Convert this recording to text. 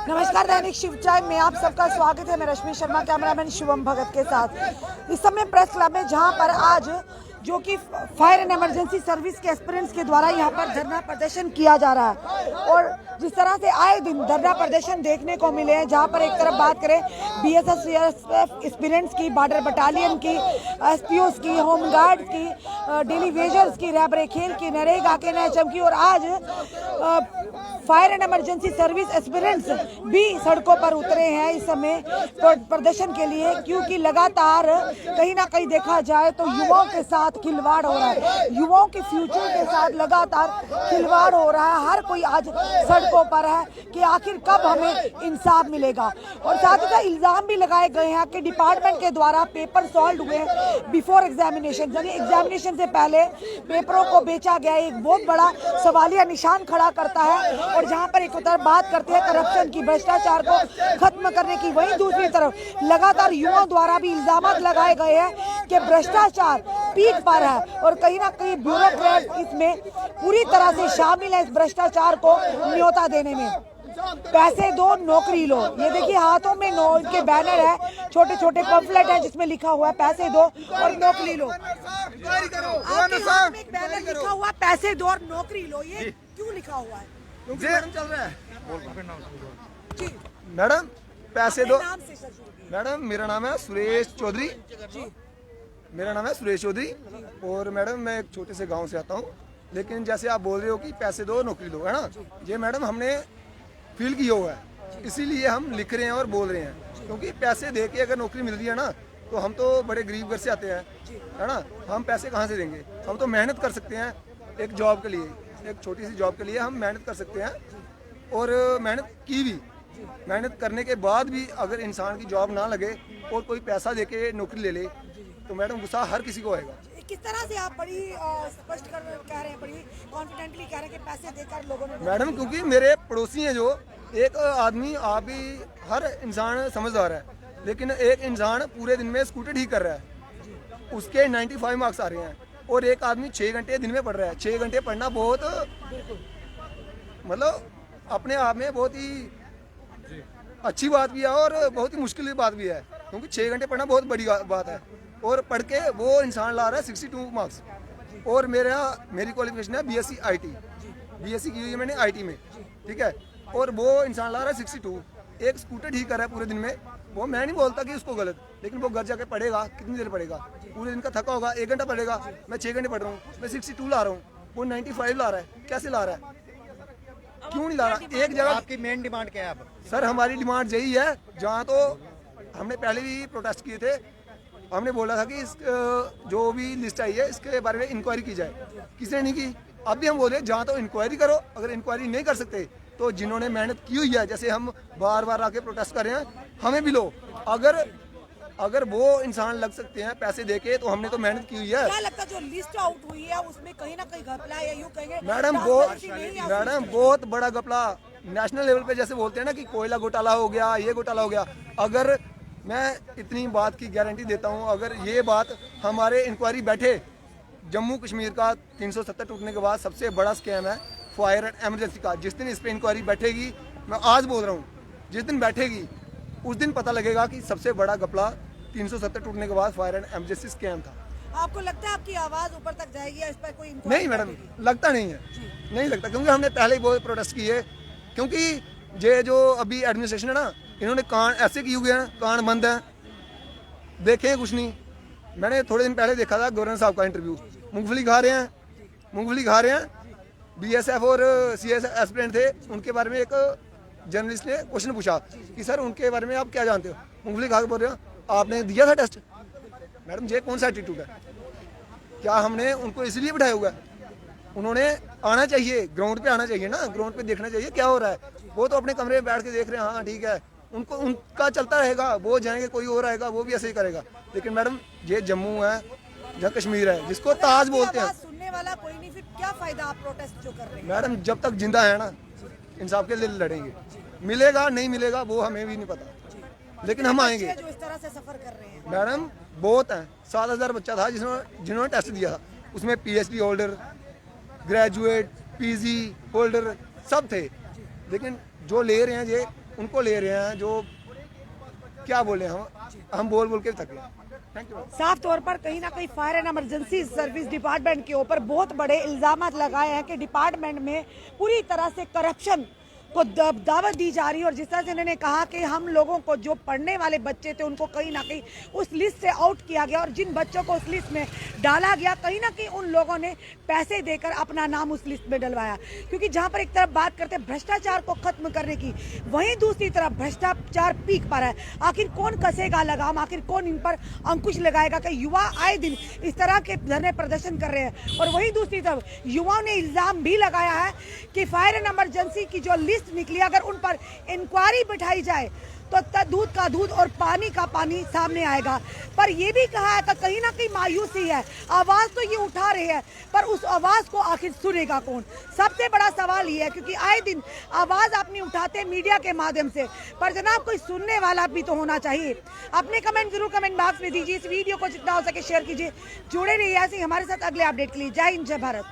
नमस्कार, दैनिक शिव चाय में आप सबका स्वागत है। मैं रश्मि शर्मा, कैमरामैन शिवम भगत के साथ। इस समय प्रेस क्लब में, जहां पर आज जो कि फायर एंड इमरजेंसी सर्विस के एस्पिरेंट्स के द्वारा यहां पर धरना प्रदर्शन किया जा रहा है। और जिस तरह से आए दिन धरना प्रदर्शन देखने को मिले हैं, जहां पर एक तरफ बात करें बीएसएफ सीआरपीएफ एस्पिरेंट्स की, बॉर्डर बटालियन की, एसपीओस की, होमगार्ड की, डेली वेजर्स की, रैबरे खेल की, नरेगा के, नैचम की, और आज fire and emergency service aspirants भी सड़कों पर उतरे हैं इस समय प्रदर्शन के लिए, क्योंकि लगातार कहीं ना कहीं देखा जाए तो युवाओं के साथ खिलवाड़ हो रहा है। युवाओं के फ्यूचर के साथ लगातार खिलवाड़ हो रहा है। हर कोई आज सड़कों पर है कि आखिर कब हमें इंसाफ मिलेगा। और साथ ही साथ इल्जाम भी लगाए गए हैं कि डिपार्टमेंट के द्वारा पेपर सॉल्व हुए बिफोर एग्जामिनेशन, यानी एग्जामिनेशन से पहले पेपरों को बेचा गया। एक बहुत बड़ा सवालिया निशान खड़ा करता है। और जहां पर एक तरफ बात करते हैं करप्शन की, भ्रष्टाचार को खत्म करने की, वहीं दूसरी तरफ लगातार युवाओं द्वारा भी इल्जाम लगाए गए हैं कि भ्रष्टाचार पीक पर है और कहीं ना कहीं ब्यूरोक्रेट इसमें पूरी तरह से शामिल है, इस भ्रष्टाचार को न्योता देने में। पैसे दो, नौकरी लो। ये देखिए हाथों में इनके बैनर है, छोटे छोटे पंफलेट है जिसमें लिखा हुआ है पैसे दो और नौकरी लो। आपके हाथ में एक बैनर लिखा हुआ पैसे दो और नौकरी लो, ये क्यों लिखा हुआ है? मैडम चल रहा है जी। मैडम पैसे दो। मैडम मेरा नाम है सुरेश चौधरी। मेरा नाम है सुरेश चौधरी और मैडम मैं एक छोटे से गांव से आता हूं। लेकिन जैसे आप बोल रहे हो कि पैसे दो नौकरी दो, है ना, ये मैडम हमने फील किया हुआ है, इसीलिए हम लिख रहे हैं और बोल रहे हैं। क्योंकि पैसे दे के अगर नौकरी मिल रही है ना, तो हम तो बड़े गरीब घर से आते हैं, है ना, हम पैसे कहाँ से देंगे? हम तो मेहनत कर सकते हैं एक जॉब के लिए, एक छोटी सी जॉब के लिए हम मेहनत कर सकते हैं। और मेहनत की भी, मेहनत करने के बाद भी अगर इंसान की जॉब ना लगे और कोई पैसा देके नौकरी ले ले, तो मैडम गुस्सा हर किसी को आएगा। किस तरह से आप बड़ी स्पष्ट कह रहे हैं, बड़ी कॉन्फिडेंटली कह रहे हैं कि पैसे देकर लोगों ने? मैडम क्योंकि मेरे पड़ोसी हैं, जो एक आदमी, आप भी हर इंसान समझदार है, लेकिन एक इंसान पूरे दिन में स्कूटर ठीक कर रहा है, उसके 95 मार्क्स आ रहे हैं, और एक आदमी 6 घंटे दिन में पढ़ रहा है। 6 घंटे पढ़ना बहुत, मतलब अपने आप में बहुत ही अच्छी बात भी है और बहुत ही मुश्किल बात भी है, क्योंकि 6 घंटे पढ़ना बहुत बड़ी बात है। और पढ़ के वो इंसान ला रहा है 62 मार्क्स। और मेरी क्वालिफिकेशन है बीएससी आईटी, बीएससी की हुई है मैंने आईटी में, ठीक है। और वो इंसान ला रहा है 62, एक स्कूटर ठीक कर रहा है पूरे दिन में। वो मैं नहीं बोलता कि उसको गलत, लेकिन वो घर जाके पढ़ेगा, कितनी देर पढ़ेगा? पूरे दिन का थका होगा, 1 घंटा पढ़ेगा। मैं 6 घंटे पढ़ रहा हूँ, मैं 62 ला रहा हूँ, वो 95 ला रहा है। कैसे ला रहा है? क्यों नहीं ला रहा? एक जगह आपकी मेन डिमांड क्या है? आप सर, हमारी डिमांड यही है, जहाँ तो हमने पहले भी प्रोटेस्ट किए थे, हमने बोला था कि इस जो भी लिस्ट आई है इसके बारे में इंक्वायरी की जाए, किसी ने नहीं की। अब भी हम बोल रहे हैं जहाँ तो इंक्वायरी करो, अगर इंक्वायरी नहीं कर सकते तो जिन्होंने मेहनत की हुई है, जैसे हम बार बार आके प्रोटेस्ट कर रहे हैं, हमें भी लो। अगर वो इंसान लग सकते हैं पैसे देके, तो हमने तो मेहनत की हुई है। क्या लगता है जो लिस्ट आउट हुई है उसमें कहीं ना कहीं घपला है, यूं कहेंगे? मैडम बहुत बड़ा घपला, नेशनल लेवल पे जैसे बोलते हैं ना कि कोयला घोटाला हो गया, ये घोटाला हो गया। अगर मैं इतनी बात की गारंटी देता हूँ, अगर ये बात हमारे इंक्वायरी बैठे, जम्मू कश्मीर का 370 टूटने के बाद सबसे बड़ा स्कैम है फायर एंड एमरजेंसी का। जिस दिन इस पर इंक्वायरी बैठेगी, मैं आज बोल रहा हूँ, जिस दिन बैठेगी उस दिन पता लगेगा कि सबसे बड़ा घपला 370 टूटने के बाद फायर एंड एमरजेंसी स्कैम था। आपको लगता है आपकी आवाज ऊपर तक जाएगी या इस पर कोई? नहीं मैडम, लगता नहीं है, नहीं लगता, क्योंकि हमने पहले ही बहुत प्रोटेस्ट किए। क्योंकि ये जो अभी एडमिनिस्ट्रेशन है ना, इन्होंने कान ऐसे किए हुए हैं, कान बंद है, देखे कुछ नहीं। मैंने थोड़े दिन पहले देखा था गवर्नर साहब का इंटरव्यू, मूंगफली खा रहे हैं, मूंगफली खा रहे हैं। बीएसएफ और सीएस एस्पिरेंट थे, उनके बारे में एक जर्नलिस्ट ने क्वेश्चन पूछा कि सर उनके बारे में आप क्या जानते हो? मूंगफली खा के बोल रहे हो, आपने दिया था टेस्ट? मैडम ये कौन सा एटीट्यूड है? क्या हमने उनको इसलिए बिठाया हुआ है? उन्होंने आना चाहिए, ग्राउंड पे आना चाहिए ना, ग्राउंड पे देखना चाहिए क्या हो रहा है। वो तो अपने कमरे में बैठ के देख रहे हैं, हाँ ठीक है, उनको उनका चलता रहेगा, वो जाएंगे, कोई और आएगा वो भी ऐसे ही करेगा। लेकिन मैडम ये जम्मू है, जहाँ कश्मीर है, जिसको ताज बोलते हैं, सुनने वाला कोई नहीं, फिर क्या फायदा आप प्रोटेस्ट जो कर रहे हैं? मैडम जब तक जिंदा है ना, इंसाफ के लिए लड़ेंगे। मिलेगा नहीं मिलेगा वो हमें भी नहीं पता, लेकिन हम आएंगे। जो इस तरह से सफर कर रहे हैं मैडम बहुत हैं, 7,000 बच्चा था जिन्होंने टेस्ट दिया था, उसमें PhD holder, graduate, PG holder सब थे। लेकिन जो ले रहे हैं ये उनको ले रहे हैं, जो क्या बोले हम बोल बोल के थक गए। Thank you. साफ तौर पर कहीं ना कहीं fire and emergency service department के ऊपर बहुत बड़े इल्जाम लगाए हैं कि डिपार्टमेंट में पूरी तरह से करप्शन को दावत दी जा रही है। और जिस तरह से उन्होंने कहा कि हम लोगों को जो पढ़ने वाले बच्चे थे उनको कहीं ना कहीं उस लिस्ट से आउट किया गया, और जिन बच्चों को उस लिस्ट में डाला गया कहीं ना कहीं उन लोगों ने पैसे देकर अपना नाम उस लिस्ट में डलवाया। क्योंकि जहां पर एक तरफ बात करते हैं भ्रष्टाचार को खत्म करने की, वहीं दूसरी तरफ भ्रष्टाचार पीक पर है। आखिर कौन कसेगा लगाम, आखिर कौन इन पर अंकुश लगाएगा कि युवा आए दिन इस तरह के धरने प्रदर्शन कर रहे हैं। और वहीं दूसरी तरफ युवाओं ने इल्जाम भी लगाया है कि फायर एंड इमरजेंसी की जो लिस्ट निकली, अगर उन पर इंक्वायरी बिठाई जाए तो दूध का दूध और पानी का पानी सामने आएगा। पर यह भी कहा है कि कहीं ना कहीं मायूसी है, आवाज तो ये उठा रहे हैं पर उस आवाज को आखिर सुनेगा कौन, सबसे बड़ा सवाल ये है। क्योंकि आए दिन आवाज अपनी उठाते मीडिया के माध्यम से, पर जनाब कोई सुनने वाला भी तो होना चाहिए। अपने कमेंट जरूर कमेंट बॉक्स में दीजिए। इस वीडियो को जितना हो सके शेयर कीजिए। जुड़े रहिए ऐसे ही हमारे साथ अगले अपडेट के लिए। जय हिंद, जय भारत।